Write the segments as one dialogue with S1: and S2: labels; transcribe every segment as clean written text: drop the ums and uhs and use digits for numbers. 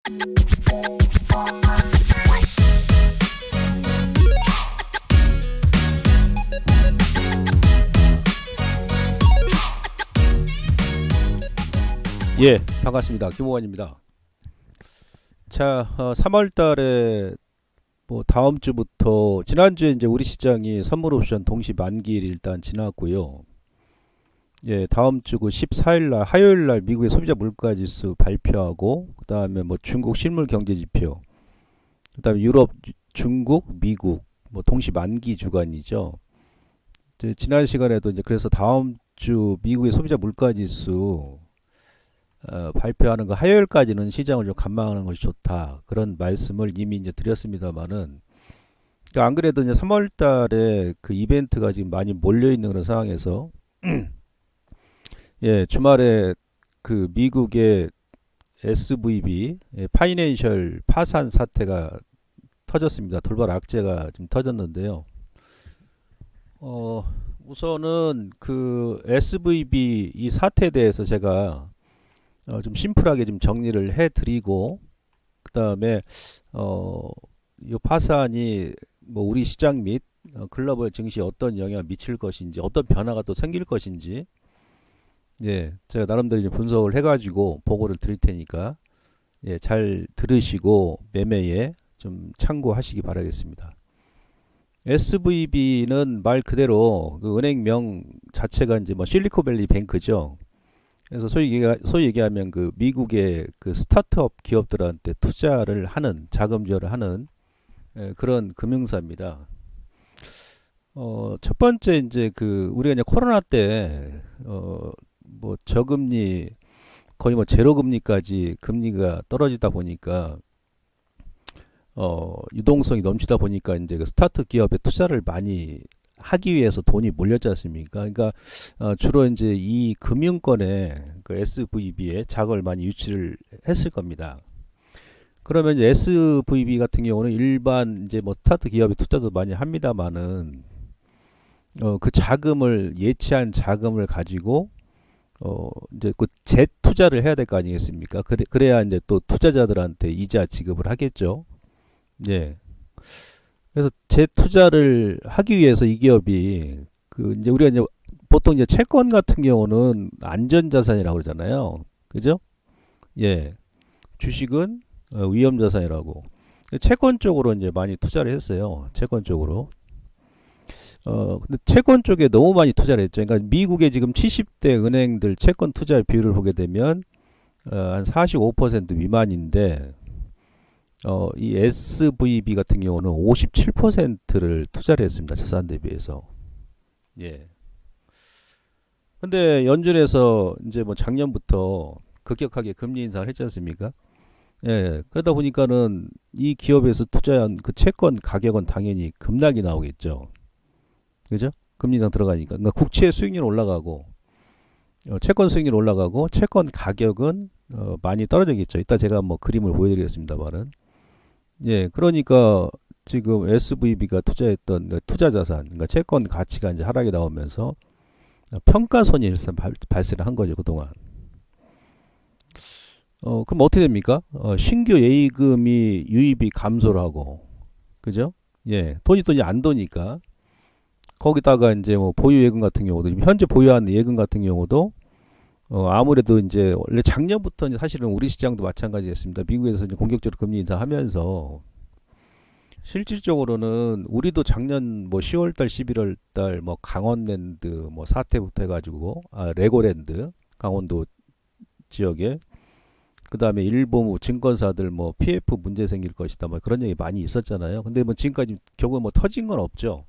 S1: 예, 반갑습니다. 김호환입니다. 자, 3월 달에 뭐 다음 주부터 지난주에 이제 우리 시장이 선물 옵션 동시 만기일 일단 지났고요. 예, 다음 주 그 14일 날 화요일 날 미국의 소비자 물가 지수 발표하고 그다음에 뭐 중국 실물 경제 지표, 그다음에 유럽, 중국, 미국 뭐 동시 만기 주간이죠. 이제 지난 시간에도 이제 그래서 다음 주 미국의 소비자 물가 지수 발표하는 거 화요일까지는 시장을 좀 관망하는 것이 좋다. 그런 말씀을 이미 이제 드렸습니다만은 그러니까 안 그래도 이제 3월 달에 그 이벤트가 지금 많이 몰려 있는 그런 상황에서 예, 주말에 그 미국의 SVB 파이낸셜 파산 사태가 터졌습니다. 돌발 악재가 좀 터졌는데요. 우선은 그 SVB 이 사태에 대해서 제가 좀 심플하게 좀 정리를 해드리고 그 다음에 이 파산이 뭐 우리 시장 및 글로벌 증시에 어떤 영향을 미칠 것인지 어떤 변화가 또 생길 것인지 예 제가 나름대로 이제 분석을 해가지고 보고를 드릴 테니까 예 잘 들으시고 매매에 좀 참고하시기 바라겠습니다. SVB는 말 그대로 그 은행명 자체가 이제 뭐 실리콘밸리 뱅크죠. 그래서 소위 얘기하면 그 미국의 그 스타트업 기업들한테 투자를 하는 자금 지원을 하는 그런 금융사입니다. 첫 번째 이제 그 우리가 이제 코로나 때 뭐 저금리 거의 뭐 제로 금리까지 금리가 떨어지다 보니까 유동성이 넘치다 보니까 이제 그 스타트 기업에 투자를 많이 하기 위해서 돈이 몰렸지 않습니까? 그러니까 주로 이제 이 금융권에 그 SVB에 자금을 많이 유치를 했을 겁니다. 그러면 이제 SVB 같은 경우는 일반 이제 뭐 스타트 기업에 투자도 많이 합니다만은 그 자금을 예치한 자금을 가지고 이제 그 재투자를 해야 될 거 아니겠습니까? 그래야 이제 또 투자자들한테 이자 지급을 하겠죠. 예. 그래서 재투자를 하기 위해서 이 기업이 그 이제 우리가 이제 보통 이제 채권 같은 경우는 안전자산이라고 그러잖아요. 그죠? 예. 주식은 위험자산이라고. 채권 쪽으로 이제 많이 투자를 했어요. 채권 쪽으로. 근데 채권 쪽에 너무 많이 투자를 했죠. 그러니까 미국의 지금 70대 은행들 채권 투자 비율을 보게 되면 한 45% 미만인데 이 SVB 같은 경우는 57%를 투자를 했습니다. 자산 대비해서. 예. 근데 연준에서 이제 뭐 작년부터 급격하게 금리 인상을 했지 않습니까? 예. 그러다 보니까는 이 기업에서 투자한 그 채권 가격은 당연히 급락이 나오겠죠. 그죠? 금리 인상 들어가니까. 그러니까 국채 수익률 올라가고, 채권 수익률 올라가고, 채권 가격은 많이 떨어지겠죠. 이따 제가 뭐 그림을 보여드리겠습니다만은. 예, 그러니까 지금 SVB가 투자했던 그 투자 자산, 그러니까 채권 가치가 이제 하락이 나오면서 평가손이 일단 발생을 한 거죠, 그동안. 그럼 어떻게 됩니까? 신규 예의금이 유입이 감소를 하고, 그죠? 예, 돈이 또 이제 안 도니까. 거기다가 이제 뭐 보유 예금 같은 경우도, 현재 보유하는 예금 같은 경우도 아무래도 이제 원래 작년부터 이제 사실은 우리 시장도 마찬가지였습니다. 미국에서 이제 공격적으로 금리 인상하면서 실질적으로는 우리도 작년 뭐 10월달, 11월달 뭐 강원랜드 뭐 사태부터 해가지고 레고랜드 강원도 지역에 그 다음에 일부 뭐 증권사들 뭐 PF 문제 생길 것이다 뭐 그런 얘기 많이 있었잖아요. 근데 뭐 지금까지 결국 뭐 터진 건 없죠.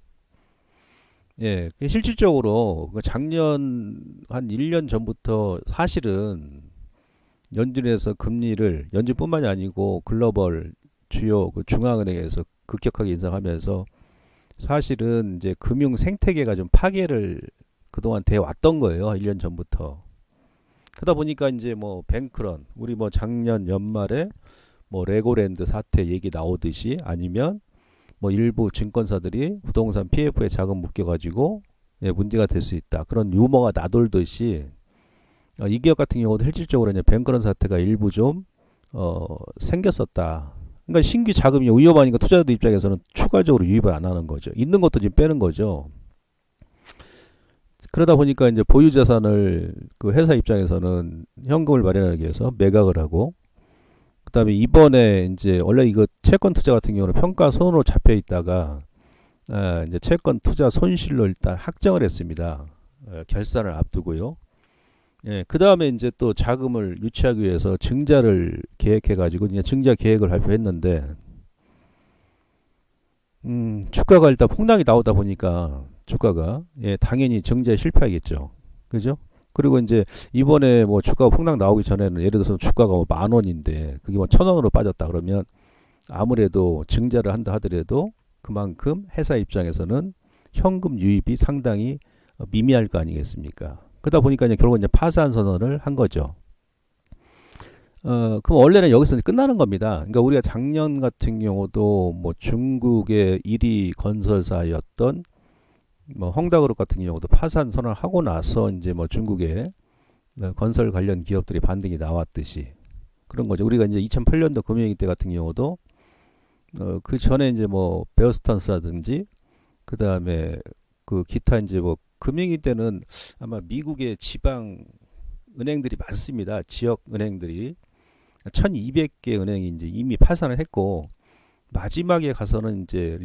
S1: 예, 실질적으로 작년 한 1년 전부터 사실은 연준에서 금리를 연준뿐만이 아니고 글로벌 주요 그 중앙은행에서 급격하게 인상하면서 사실은 이제 금융 생태계가 좀 파괴를 그동안 돼 왔던 거예요. 1년 전부터. 그러다 보니까 이제 뭐 뱅크런 우리 뭐 작년 연말에 뭐 레고랜드 사태 얘기 나오듯이 아니면 뭐 일부 증권사들이 부동산 PF에 자금 묶여가지고 예, 문제가 될 수 있다. 그런 유머가 나돌듯이 이 기업 같은 경우도 실질적으로 이제 뱅크런 사태가 일부 좀 생겼었다. 그러니까 신규 자금이 위험하니까 투자자들 입장에서는 추가적으로 유입을 안 하는 거죠. 있는 것도 지금 빼는 거죠. 그러다 보니까 이제 보유 자산을 그 회사 입장에서는 현금을 마련하기 위해서 매각을 하고, 그다음에 이번에 이제 원래 이거 채권 투자 같은 경우는 평가손으로 잡혀 있다가 이제 채권 투자 손실로 일단 확정을 했습니다. 결산을 앞두고요. 예, 그 다음에 이제 또 자금을 유치하기 위해서 증자를 계획해가지고 이제 증자 계획을 발표했는데, 주가가 일단 폭락이 나오다 보니까 주가가 당연히 증자에 실패하겠죠. 그죠? 그리고 이제 이번에 뭐 주가가 폭락 나오기 전에는 예를 들어서 주가가 뭐 10,000원인데 그게 뭐 1,000원으로 빠졌다 그러면 아무래도 증자를 한다 하더라도 그만큼 회사 입장에서는 현금 유입이 상당히 미미할 거 아니겠습니까? 그러다 보니까 이제 결국 이제 파산 선언을 한 거죠. 그럼 원래는 여기서 끝나는 겁니다. 그러니까 우리가 작년 같은 경우도 뭐 중국의 1위 건설사였던 뭐 헝다그룹 같은 경우도 파산 선언을 하고 나서 이제 뭐 중국의 건설 관련 기업들이 반등이 나왔듯이 그런 거죠. 우리가 이제 2008년도 금융위기 때 같은 경우도 그 전에 이제 뭐 베어스턴스라든지 그 다음에 그 기타 이제 뭐 금융위 때는 아마 미국의 지방 은행들이 많습니다. 지역 은행들이 1,200개 은행이 이제 이미 파산을 했고 마지막에 가서는 이제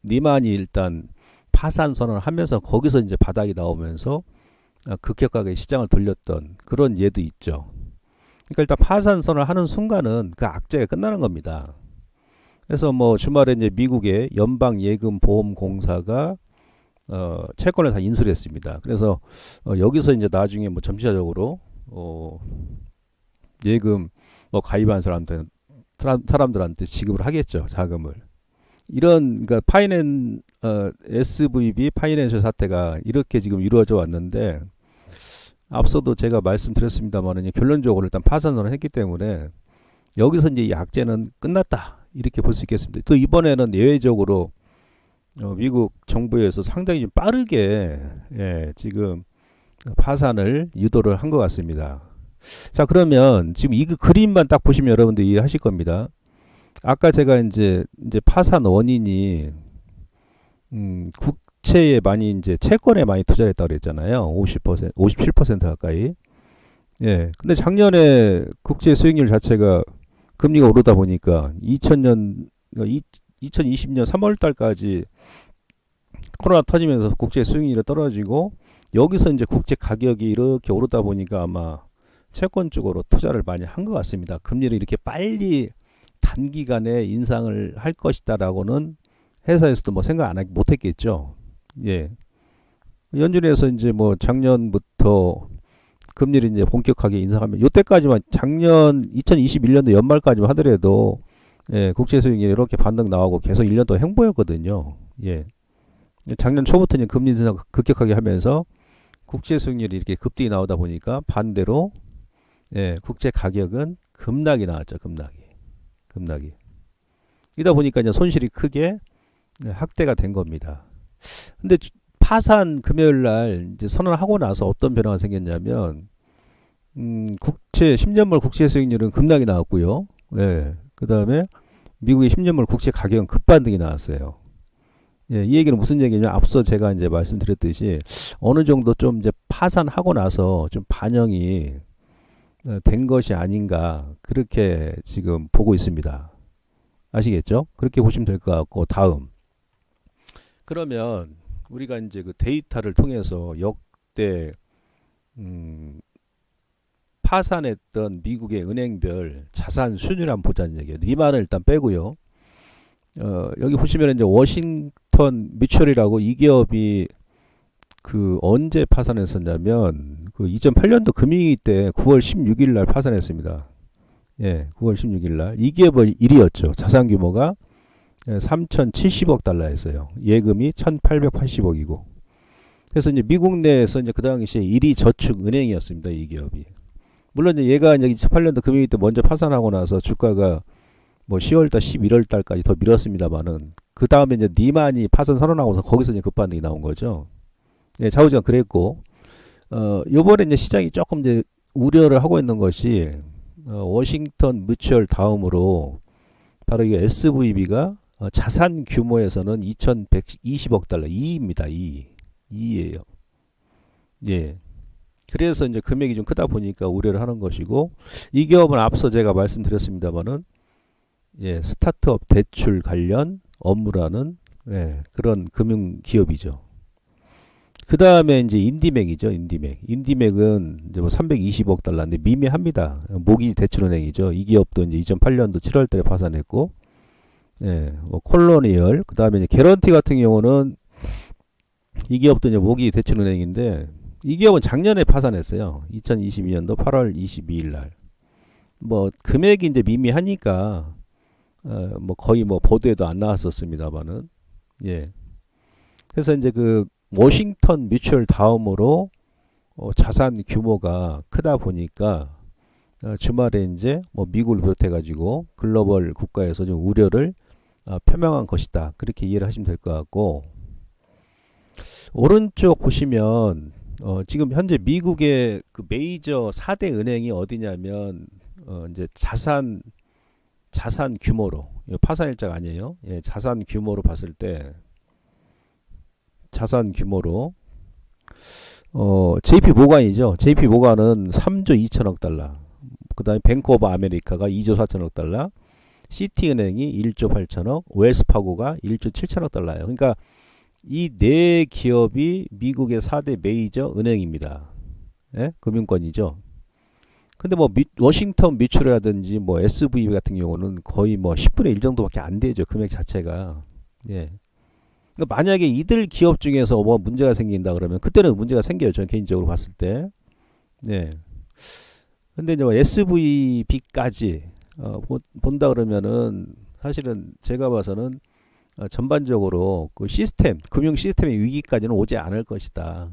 S1: 리만이 일단 파산 선언을 하면서 거기서 이제 바닥이 나오면서 급격하게 시장을 돌렸던 그런 예도 있죠. 그러니까 일단 파산 선언을 하는 순간은 그 악재가 끝나는 겁니다. 그래서 뭐 주말에 이제 미국의 연방예금보험공사가 채권을 다 인수를 했습니다. 그래서 여기서 이제 나중에 뭐 점차적으로 예금 뭐 가입한 사람들한테 지급을 하겠죠, 자금을. 이런 그러니까 SVB 파이낸셜 사태가 이렇게 지금 이루어져 왔는데 앞서도 제가 말씀드렸습니다만 결론적으로 일단 파산을 했기 때문에 여기서 이제 이 악재는 끝났다 이렇게 볼 수 있겠습니다. 또 이번에는 예외적으로 미국 정부에서 상당히 좀 빠르게 지금 파산을 유도를 한 것 같습니다. 자, 그러면 지금 이 그림만 딱 보시면 여러분들 이해하실 겁니다. 아까 제가 이제 파산 원인이 국채에 많이 이제 채권에 많이 투자를 했다고 그랬잖아요. 50%, 57% 가까이. 예. 근데 작년에 국채 수익률 자체가 금리가 오르다 보니까 2020년 3월 달까지 코로나 터지면서 국채 수익률이 떨어지고 여기서 이제 국채 가격이 이렇게 오르다 보니까 아마 채권 쪽으로 투자를 많이 한 것 같습니다. 금리를 이렇게 빨리 단기간에 인상을 할 것이다라고는 회사에서도 뭐 생각 못 했겠죠. 예. 연준에서 이제 뭐 작년부터 금리를 이제 본격하게 인상하면 요때까지만 작년 2021년도 연말까지만 하더라도 국채 수익률이 이렇게 반등 나오고 계속 1년 동안 행보였거든요. 예. 작년 초부터 이제 금리 인상 급격하게 하면서 국채 수익률이 이렇게 급등이 나오다 보니까 반대로 국채 가격은 급락이 나왔죠. 급락이. 이다 보니까 이제 손실이 크게 확대가 된 겁니다. 근데 파산 금요일 날 이제 선언하고 나서 어떤 변화가 생겼냐면 국채 10년물 국채 수익률은 급락이 나왔고요. 그다음에 미국의 10년물 국채 가격은 급반등이 나왔어요. 이 얘기는 무슨 얘기냐면 앞서 제가 이제 말씀드렸듯이 어느 정도 좀 이제 파산하고 나서 좀 반영이 된 것이 아닌가 그렇게 지금 보고 있습니다. 아시겠죠? 그렇게 보시면 될 것 같고 다음 그러면 우리가 이제 그 데이터를 통해서 역대 파산했던 미국의 은행별 자산 순위를 한번 보자는 얘기예요. 리만을 일단 빼고요. 여기 보시면 이제 워싱턴 뮤추얼이라고 이 기업이 그 언제 파산했었냐면 그 2008년도 금융위기 때 9월 16일 날 파산했습니다. 9월 16일 날. 이 기업은 1위였죠. 자산 규모가 3,070억 달러였어요. 예금이 1,880억이고. 그래서 이제 미국 내에서 이제 그 당시에 1위 저축 은행이었습니다. 이 기업이. 물론 이제 얘가 이제 2008년도 금융위기 때 먼저 파산하고 나서 주가가 뭐 10월달, 11월달까지 더 밀었습니다만은 그 다음에 이제 리만이 파산 선언하고서 거기서 이제 급반등이 나온 거죠. 좌우지간 그랬고, 요번에 이제 시장이 조금 이제 우려를 하고 있는 것이 워싱턴 뮤추얼 다음으로 바로 이 SVB가 자산 규모에서는 2,120억 달러, 2입니다. 2예요. 예. 그래서 이제 금액이 좀 크다 보니까 우려를 하는 것이고, 이 기업은 앞서 제가 말씀드렸습니다만은 예, 스타트업 대출 관련 업무라는 예, 그런 금융 기업이죠. 그 다음에 이제 인디맥이죠. 인디맥은 이제 뭐 320억 달러인데 미미합니다. 모기 대출은행이죠. 이 기업도 이제 2008년도 7월달에 파산했고, 예, 뭐 콜로니얼, 그 다음에 이제 개런티 같은 경우는 이 기업도 이제 모기 대출은행인데 이 기업은 작년에 파산했어요. 2022년도 8월 22일 날. 뭐 금액이 이제 미미하니까 뭐 거의 뭐 보도에도 안 나왔었습니다만은 예. 그래서 이제 그 워싱턴 뮤추얼 다음으로 자산 규모가 크다 보니까 주말에 이제 뭐 미국을 비롯해 가지고 글로벌 국가에서 좀 우려를 표명한 것이다. 그렇게 이해를 하시면 될 것 같고, 오른쪽 보시면 지금 현재 미국의 그 메이저 4대 은행이 어디냐면 이제 자산 규모로, 파산 일자가 아니에요. 예, 자산 규모로 봤을 때 자산 규모로 JP 모간이죠. JP 모간은 3조 2천억 달러. 그다음에 뱅크 오브 아메리카가 2조 4천억 달러. 시티은행이 1조 8천억, 웰스파고가 1조 7천억 달러예요. 그러니까 이 네 기업이 미국의 4대 메이저 은행입니다. 예? 금융권이죠. 근데 뭐 워싱턴 뮤추얼이라든지 뭐 SVB 같은 경우는 거의 뭐 10분의 1 정도밖에 안 되죠. 금액 자체가. 예. 그러니까 만약에 이들 기업 중에서 뭐 문제가 생긴다 그러면 그때는 문제가 생겨요. 저는 개인적으로 봤을 때. 네. 근데 이제 뭐 SVB까지 본다 그러면은 사실은 제가 봐서는 전반적으로 그 시스템, 금융 시스템의 위기까지는 오지 않을 것이다.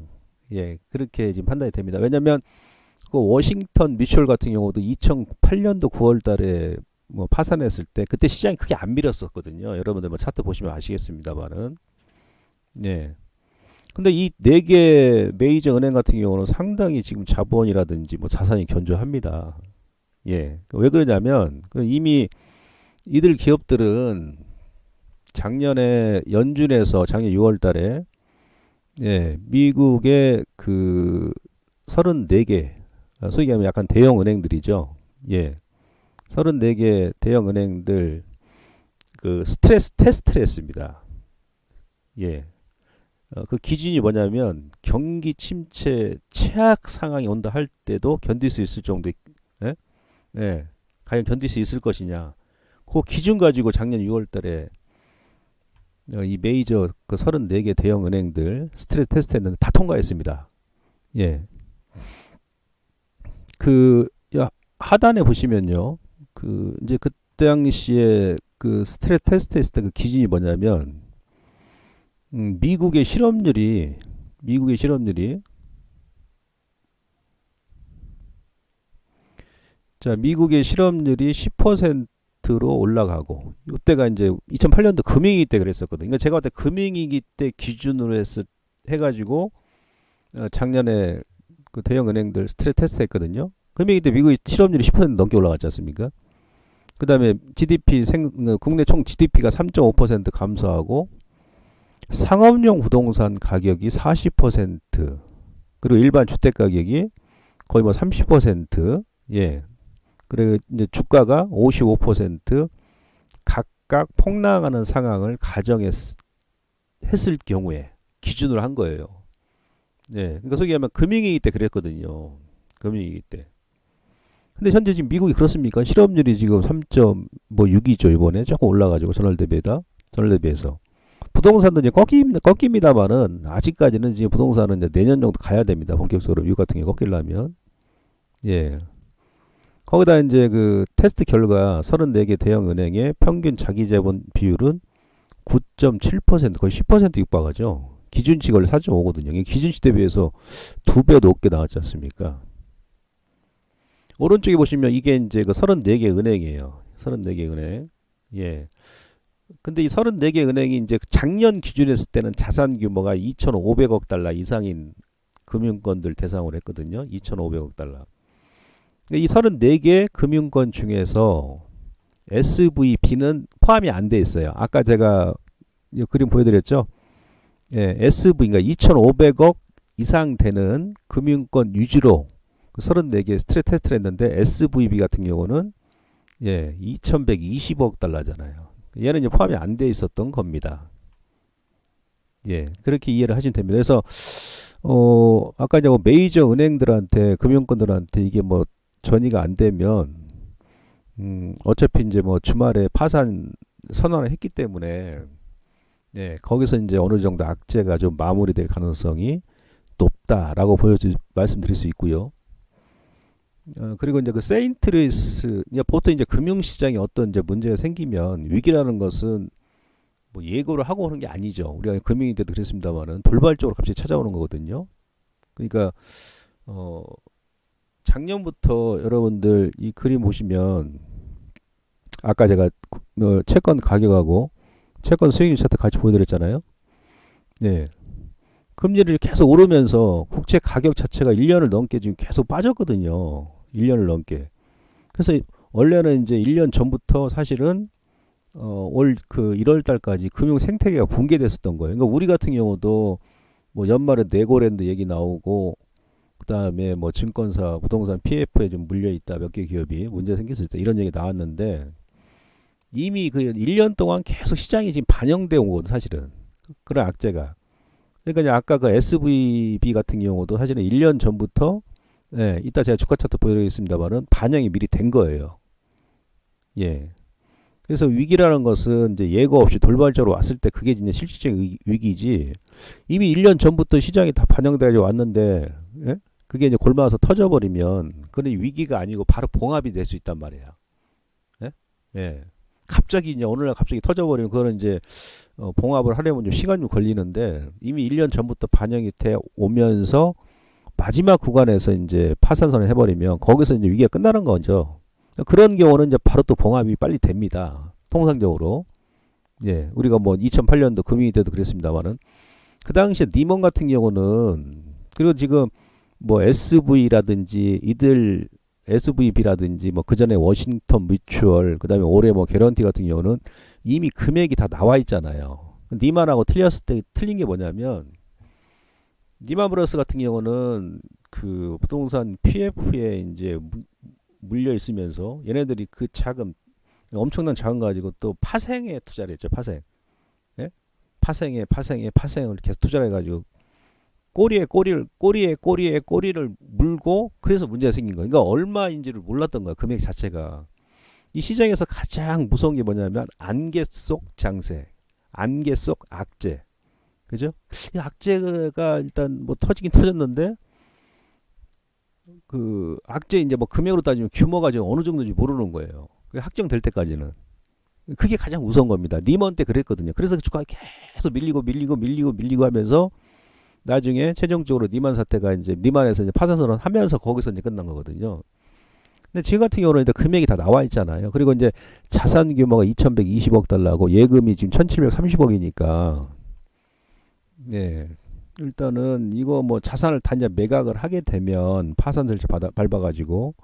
S1: 예, 그렇게 지금 판단이 됩니다. 왜냐하면 그 워싱턴 뮤추얼 같은 경우도 2008년도 9월달에 뭐 파산했을 때 그때 시장이 크게 안 밀었었거든요. 여러분들 뭐 차트 보시면 아시겠습니다만은. 예. 근데 이 네 개 메이저 은행 같은 경우는 상당히 지금 자본이라든지 뭐 자산이 견조합니다. 예. 왜 그러냐면 이미 이들 기업들은 작년에 연준에서 작년 6월달에 예, 미국의 그 34개 소위 얘기하면 약간 대형 은행들이죠. 예. 34개 대형 은행들 그 스트레스 테스트를 했습니다. 예. 그 기준이 뭐냐면 경기 침체 최악 상황이 온다 할 때도 견딜 수 있을 정도. 예? 예. 과연 견딜 수 있을 것이냐. 그 기준 가지고 작년 6월 달에 이 메이저 그 34개 대형 은행들 스트레스 테스트 했는데 다 통과했습니다. 예. 그 하단에 보시면요. 그 이제 그 당시에 그 스트레스 테스트 했을 때 그 기준이 뭐냐면 미국의 실업률이 자, 미국의 실업률이 10%로 올라가고, 이때가 이제 2008년도 금융위기 때 그랬었거든요. 그러니까 제가 볼때 금융위기 때 기준으로 해가지고 작년에 그 대형 은행들 스트레스 테스트 했거든요. 금융위기 때 미국의 실업률이 10% 넘게 올라갔지 않습니까? 그 다음에 GDP 국내 총 GDP가 3.5% 감소하고 상업용 부동산 가격이 40%, 그리고 일반 주택 가격이 거의 뭐 30%, 예. 그리고 이제 주가가 55% 각각 폭락하는 상황을 가정했을 경우에 기준으로 한 거예요. 예. 그러니까 소위 말하면 금융위기 때 그랬거든요. 금융위기 때. 근데 현재 지금 미국이 그렇습니까? 실업률이 지금 3.6이죠. 이번에 조금 올라가지고 전월 대비해서. 부동산도 이제 꺾입니다만은 아직까지는 지금 부동산은 이제 내년 정도 가야 됩니다. 본격적으로 미국 같은 게 꺾이려면. 예. 거기다 이제 그 테스트 결과 34개 대형 은행의 평균 자기 자본 비율은 9.7%, 거의 10% 육박하죠. 기준치가 원래 4.5거든요. 기준치 대비해서 2배 높게 나왔지 않습니까? 오른쪽에 보시면 이게 이제 그 34개 은행이에요. 34개 은행. 예. 근데 이 34개 은행이 이제 작년 기준으로 했을 때는 자산 규모가 2,500억 달러 이상인 금융권들 대상으로 했거든요. 2,500억 달러. 이 34개 금융권 중에서 SVB는 포함이 안 돼 있어요. 아까 제가 이 그림 보여드렸죠. 예, SV, 그러니까 2,500억 이상 되는 금융권 위주로 그 34개 스트레스 테스트를 했는데 SVB 같은 경우는 예, 2,120억 달러잖아요. 얘는 이제 포함이 안 돼 있었던 겁니다. 예, 그렇게 이해를 하시면 됩니다. 그래서 아까 이제 뭐 메이저 은행들한테 금융권들한테 이게 뭐 전이가 안 되면 어차피 이제 뭐 주말에 파산 선언을 했기 때문에 예, 거기서 이제 어느 정도 악재가 좀 마무리될 가능성이 높다라고 말씀드릴 수 있고요. 그리고 이제 그 세인트루이스, 보통 이제 금융시장에 어떤 이제 문제가 생기면 위기라는 것은 뭐 예고를 하고 오는 게 아니죠. 우리가 금융위 때도 그랬습니다만은 돌발적으로 갑자기 찾아오는 거거든요. 그러니까 작년부터 여러분들 이 그림 보시면 아까 제가 채권 가격하고 채권 수익률 차트 같이 보여드렸잖아요. 네. 금리를 계속 오르면서 국채 가격 자체가 1년을 넘게 지금 계속 빠졌거든요. 1년을 넘게. 그래서 원래는 이제 1년 전부터 사실은 올 그 1월 달까지 금융 생태계가 붕괴됐었던 거예요. 그러니까 우리 같은 경우도 뭐 연말에 네고랜드 얘기 나오고 그다음에 뭐 증권사, 부동산 PF에 좀 물려 있다. 몇 개 기업이 문제 생길 때 이런 얘기 나왔는데 이미 그 1년 동안 계속 시장이 지금 반영되어 온 거거든, 사실은. 그런 악재가. 그러니까 이제 아까 그 SVB 같은 경우도 사실은 1년 전부터 예, 이따 제가 주가 차트 보여드리겠습니다만은 반영이 미리 된 거예요. 예. 그래서 위기라는 것은 이제 예고 없이 돌발적으로 왔을 때 그게 이제 실질적인 위기지. 이미 1년 전부터 시장이 다 반영되어 왔는데 예? 그게 이제 골마서 터져버리면 그건 위기가 아니고 바로 봉합이 될 수 있단 말이에요. 예? 예. 갑자기 이제 어느 날 갑자기 터져버리면 그거는 이제 봉합을 하려면 좀 시간이 걸리는데 이미 1년 전부터 반영이 돼 오면서 마지막 구간에서 이제 파산선을 해버리면 거기서 이제 위기가 끝나는 거죠. 그런 경우는 이제 바로 또 봉합이 빨리 됩니다. 통상적으로. 예, 우리가 뭐 2008년도 금융위 때도 그랬습니다만은 그 당시에 니먼 같은 경우는 그리고 지금 뭐 SV라든지 이들 SVB라든지 뭐 그 전에 워싱턴 뮤추얼 그다음에 올해 뭐 개런티 같은 경우는 이미 금액이 다 나와 있잖아요. 니만하고 틀렸을 때 틀린 게 뭐냐면 니만 브러스 같은 경우는 그 부동산 PF에 이제 물려 있으면서 얘네들이 그 자금 엄청난 자금 가지고 또 파생에 투자를 했죠. 파생. 예? 파생을 계속 투자를 해가지고 꼬리에 꼬리를 물고 그래서 문제가 생긴 거예요. 그러니까 얼마인지를 몰랐던 거야. 금액 자체가. 이 시장에서 가장 무서운 게 뭐냐면 안개 속 장세, 안개 속 악재. 그죠? 이 악재가 일단 뭐 터지긴 터졌는데 그 악재 이제 뭐 금액으로 따지면 규모가 지금 어느 정도인지 모르는 거예요. 확정될 때까지는. 그게 가장 무서운 겁니다. 니먼 때 그랬거든요. 그래서 주가가 계속 밀리고 하면서 나중에 최종적으로 니만 사태가 이제 니만에서 이제 파산선언 하면서 거기서 이제 끝난 거거든요. 근데 지금 같은 경우는 일단 금액이 다 나와 있잖아요. 그리고 이제 자산 규모가 2,120억 달러고 예금이 지금 1,730억이니까 네. 일단은 이거 뭐 자산을 다 이제 매각을 하게 되면 파산 절차 밟아가지고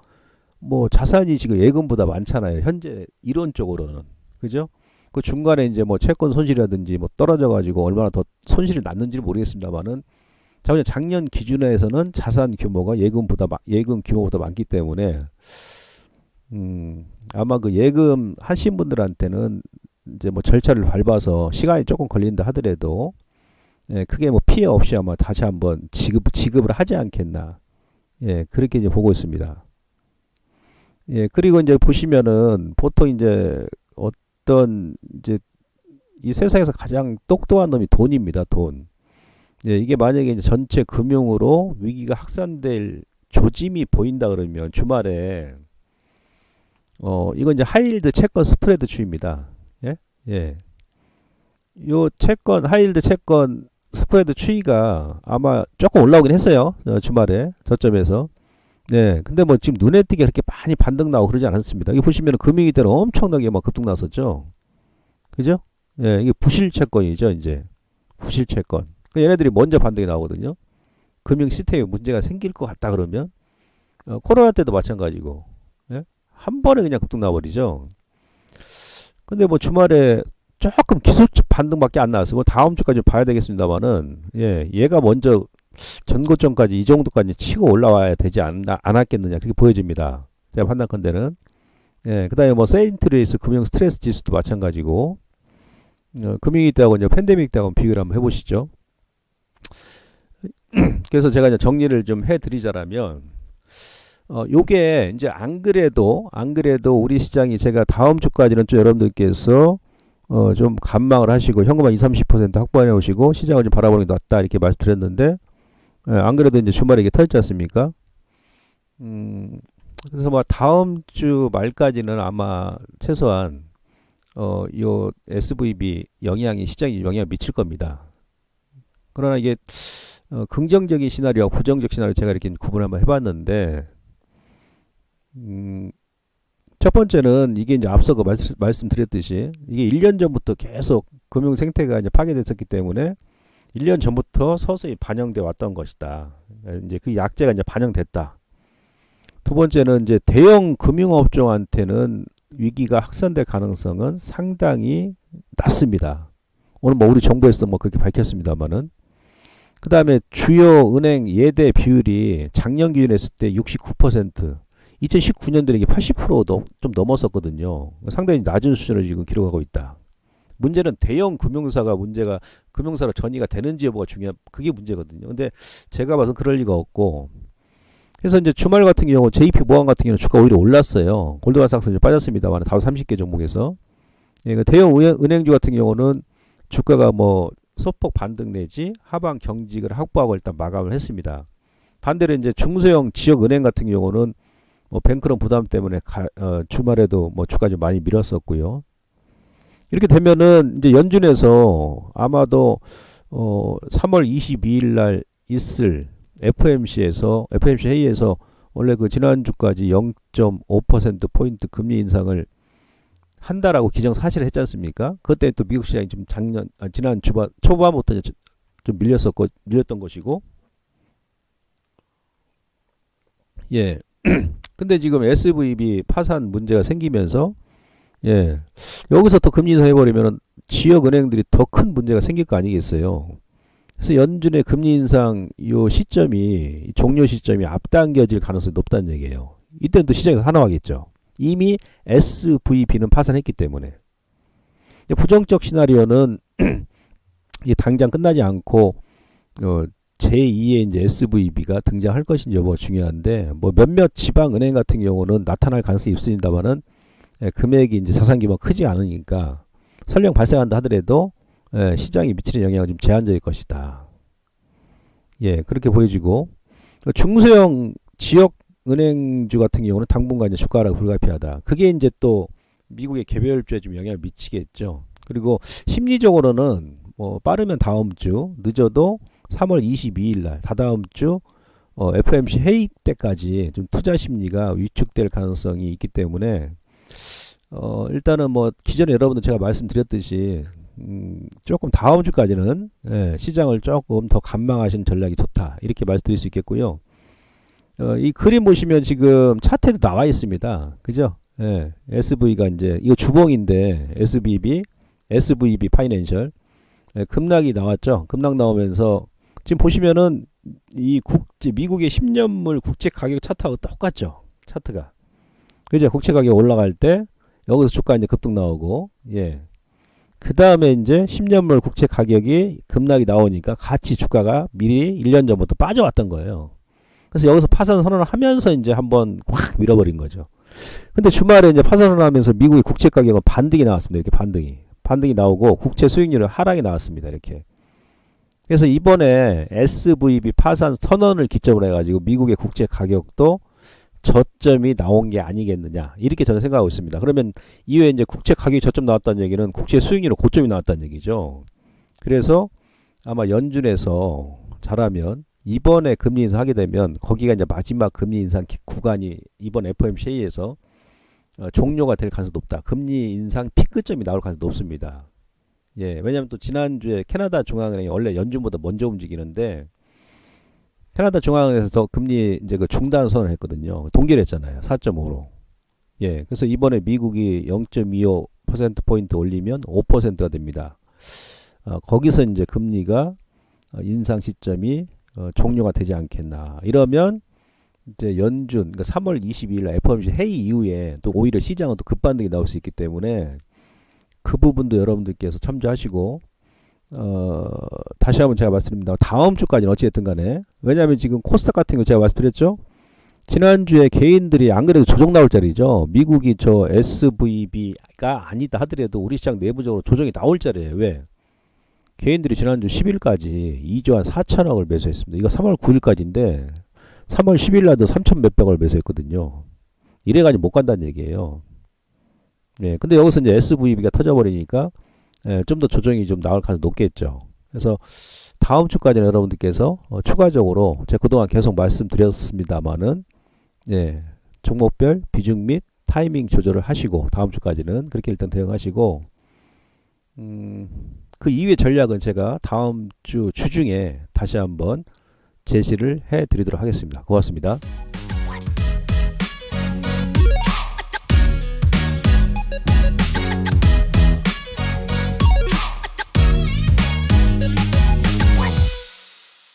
S1: 뭐 자산이 지금 예금보다 많잖아요. 현재 이론적으로는. 그죠? 그 중간에 이제 뭐 채권 손실이라든지 뭐 떨어져가지고 얼마나 더 손실이 났는지는 모르겠습니다만은 작년 기준에서는 자산 규모가 예금 규모보다 많기 때문에 아마 그 예금 하신 분들한테는 이제 뭐 절차를 밟아서 시간이 조금 걸린다 하더라도 예, 크게 뭐 피해 없이 아마 다시 한번 지급을 하지 않겠나. 예, 그렇게 이제 보고 있습니다. 예, 그리고 이제 보시면은 보통 이제 어떤 이제 이 세상에서 가장 똑똑한 놈이 돈입니다. 돈. 예, 이게 만약에 이제 전체 금융으로 위기가 확산될 조짐이 보인다 그러면 주말에 이건 이제 하이힐드 채권 스프레드 추이입니다. 예? 예. 요 채권 하이힐드 채권 스프레드 추이가 아마 조금 올라오긴 했어요. 주말에 저점에서. 네, 근데 뭐 지금 눈에 띄게 그렇게 많이 반등 나오고 그러지 않았습니다. 여기 보시면 금융위 때는 엄청나게 막 급등 났었죠. 그죠? 예, 이게 부실 채권이죠, 이제. 부실 채권. 그러니까 얘네들이 먼저 반등이 나오거든요. 금융 시스템에 문제가 생길 것 같다 그러면. 코로나 때도 마찬가지고, 예? 한 번에 그냥 급등 나버리죠. 근데 뭐 주말에 조금 기술적 반등밖에 안 나왔어요. 뭐 다음 주까지 봐야 되겠습니다만은, 예, 얘가 먼저 전고점까지 이 정도까지 치고 올라와야 되지 않았겠느냐, 그렇게 보여집니다. 제가 판단컨대는. 예, 그 다음에 뭐 세인트루이스 금융 스트레스 지수도 마찬가지고, 금융위 때하고 이제 팬데믹 때하고 비교를 한번 해보시죠. 그래서 제가 이제 정리를 좀 해드리자라면, 요게 이제 안 그래도 우리 시장이 제가 다음 주까지는 좀 여러분들께서 좀 관망을 하시고 현금만 20-30% 확보해 오시고 시장을 좀 바라보는 게 낫다 이렇게 말씀드렸는데, 안 그래도 이제 주말에 이게 터졌지 않습니까? 그래서 뭐 다음 주 말까지는 아마 최소한 요 SVB 영향이 시장에 영향을 미칠 겁니다. 그러나 이게 긍정적인 시나리오와 부정적 시나리오 제가 이렇게 구분을 한번 해봤는데, 첫 번째는 이게 이제 앞서 그 말씀드렸듯이 이게 1년 전부터 계속 금융 생태가 이제 파괴됐었기 때문에 1년 전부터 서서히 반영돼 왔던 것이다. 이제 그 약재가 이제 반영됐다. 두 번째는 이제 대형 금융업종한테는 위기가 확산될 가능성은 상당히 낮습니다. 오늘 뭐 우리 정부에서도 뭐 그렇게 밝혔습니다만은. 그 다음에 주요 은행 예대 비율이 작년 기준에 했을 때 69%, 2019년도에 이게 80%도 좀 넘었었거든요. 상당히 낮은 수준을 지금 기록하고 있다. 문제는 대형 금융사로 전이가 되는지 여부가 그게 문제거든요. 근데 제가 봐서 그럴 리가 없고, 그래서 이제 주말 같은 경우 JP 모건 같은 경우는 주가 오히려 올랐어요. 골드만삭스 이제 빠졌습니다만 다우 30개 종목에서. 예, 대형 은행주 같은 경우는 주가가 뭐 소폭 반등 내지 하방 경직을 확보하고 일단 마감을 했습니다. 반대로 이제 중소형 지역 은행 같은 경우는 뭐 뱅크런 부담 때문에 주말에도 뭐 주가 좀 많이 밀었었고요. 이렇게 되면은 이제 연준에서 아마도 3월 22일 날 있을 FMC 회의에서 원래 그 지난주까지 0.5% 포인트 금리 인상을 한다라고 기정사실을 했지 않습니까? 그때 또 미국 시장이 좀 지난 초반부터 좀 밀렸던 것이고, 예. 근데 지금 SVB 파산 문제가 생기면서, 예, 여기서 또 금리 인상 해버리면 지역 은행들이 더 큰 문제가 생길 거 아니겠어요. 그래서 연준의 금리 인상 종료 시점이 앞당겨질 가능성이 높다는 얘기예요. 이때는 또 시장에서 환호하겠죠. 이미 SVB는 파산했기 때문에. 부정적 시나리오는 당장 끝나지 않고 제2의 이제 SVB가 등장할 것인지 여부가 중요한데, 뭐 몇몇 지방 은행 같은 경우는 나타날 가능성이 있습니다만은 금액이 이제 자산 규모가 크지 않으니까 설령 발생한다 하더라도 시장에 미치는 영향은 좀 제한적일 것이다. 예, 그렇게 보여지고, 중소형 지역 은행주 같은 경우는 당분간 이제 주가 하락이 불가피하다. 그게 이제 또 미국의 개별주에 좀 영향을 미치겠죠. 그리고 심리적으로는 뭐 빠르면 다음 주, 늦어도 3월 22일 날 다다음 주 FOMC 회의 때까지 좀 투자 심리가 위축될 가능성이 있기 때문에 일단은 뭐 기존에 여러분들 제가 말씀드렸듯이 조금 다음 주까지는 시장을 조금 더 관망하시는 전략이 좋다, 이렇게 말씀드릴 수 있겠고요. 이 그림 보시면 지금 차트에도 나와 있습니다. 그죠? SV가 이제 이거 주봉인데 SVB 파이낸셜 급락이 나왔죠. 급락 나오면서 지금 보시면은 이 미국의 10년물 국채 가격 차트하고 똑같죠. 차트가. 그죠? 국채 가격 올라갈 때 여기서 주가 이제 급등 나오고, 예. 그 다음에 이제 10년물 국채 가격이 급락이 나오니까 같이 주가가 미리 1년 전부터 빠져왔던 거예요. 그래서 여기서 파산 선언을 하면서 이제 한번 확 밀어버린 거죠. 근데 주말에 이제 파산을 하면서 미국의 국채 가격은 반등이 나왔습니다. 이렇게 반등이 나오고 국채 수익률은 하락이 나왔습니다. 이렇게. 그래서 이번에 SVB 파산 선언을 기점으로 해가지고 미국의 국채 가격도 저점이 나온 게 아니겠느냐, 이렇게 저는 생각하고 있습니다. 그러면 이후에 이제 국채 가격이 저점 나왔다는 얘기는 국채 수익률은 고점이 나왔다는 얘기죠. 그래서 아마 연준에서 잘하면 이번에 금리 인상하게 되면 거기가 이제 마지막 금리 인상 구간이 이번 FOMC 회의에서 종료가 될 가능성이 높다. 금리 인상 피크점이 나올 가능성이 높습니다. 예, 왜냐하면 또 지난주에 캐나다 중앙은행이 원래 연준보다 먼저 움직이는데 캐나다 중앙은행에서 금리 이제 그 중단 선언했거든요. 동결했잖아요. 4.5로. 예. 그래서 이번에 미국이 0.25% 포인트 올리면 5%가 됩니다. 거기서 이제 금리가 인상 시점이 종료가 되지 않겠나. 이러면 이제 연준, 그러니까 3월 22일 날 FOMC 회의 이후에 또 오히려 시장은 또 급반등이 나올 수 있기 때문에 그 부분도 여러분들께서 참조하시고, 다시 한번 제가 말씀드립니다. 다음 주까지는 어찌됐든 간에, 왜냐하면 지금 코스닥 같은 거 제가 말씀드렸죠. 지난주에 개인들이 안 그래도 조정 나올 자리죠. 미국이 저 SVB가 아니다 하더라도 우리 시장 내부적으로 조정이 나올 자리예요. 왜? 개인들이 지난주 10일까지 2조 한 4천억을 매수했습니다. 이거 3월 9일까지인데 3월 10일 날도 3천 몇백억을 매수했거든요. 이래가지고 못 간다는 얘기예요. 예, 근데 여기서 이제 SVB가 터져버리니까 좀 더 조정이 좀 나올 가능성이 높겠죠. 그래서 다음 주까지는 여러분들께서 추가적으로 제가 그동안 계속 말씀드렸습니다만은 예, 종목별 비중 및 타이밍 조절을 하시고 다음 주까지는 그렇게 일단 대응하시고 그 이후의 전략은 제가 다음 주 주중에 다시 한번 제시를 해 드리도록 하겠습니다. 고맙습니다.